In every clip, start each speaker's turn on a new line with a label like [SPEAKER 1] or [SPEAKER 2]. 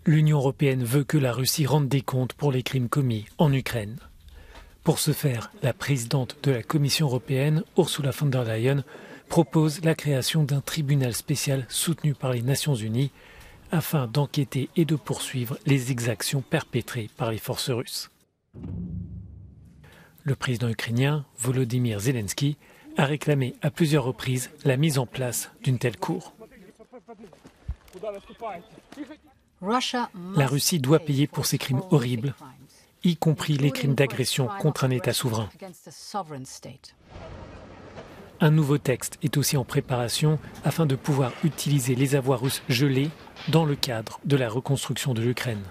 [SPEAKER 1] L'Union européenne veut que la Russie rende des comptes pour les crimes commis en Ukraine. Pour ce faire, la présidente de la Commission européenne, Ursula von der Leyen, propose la création d'un tribunal spécial soutenu par les Nations unies afin d'enquêter et de poursuivre les exactions perpétrées par les forces russes. Le président ukrainien, Volodymyr Zelensky, a réclamé à plusieurs reprises la mise en place d'une telle cour. La Russie doit payer pour ces crimes horribles, y compris les crimes d'agression contre un État souverain. Un nouveau texte est aussi en préparation afin de pouvoir utiliser les avoirs russes gelés dans le cadre de la reconstruction de l'Ukraine.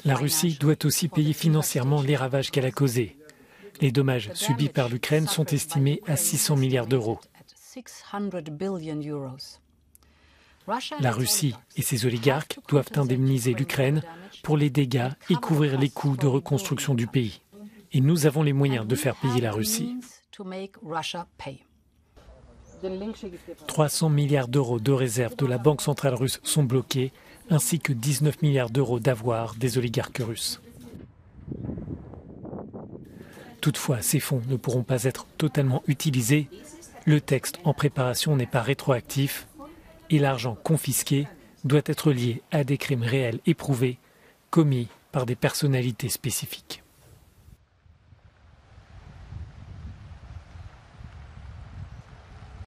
[SPEAKER 1] La Russie doit aussi payer financièrement les ravages qu'elle a causés. Les dommages subis par l'Ukraine sont estimés à 600 milliards d'euros. La Russie et ses oligarques doivent indemniser l'Ukraine pour les dégâts et couvrir les coûts de reconstruction du pays. Et nous avons les moyens de faire payer la Russie. 300 milliards d'euros de réserves de la Banque centrale russe sont bloqués, ainsi que 19 milliards d'euros d'avoirs des oligarques russes. Toutefois, ces fonds ne pourront pas être totalement utilisés. Le texte en préparation n'est pas rétroactif et l'argent confisqué doit être lié à des crimes réels éprouvés commis par des personnalités spécifiques.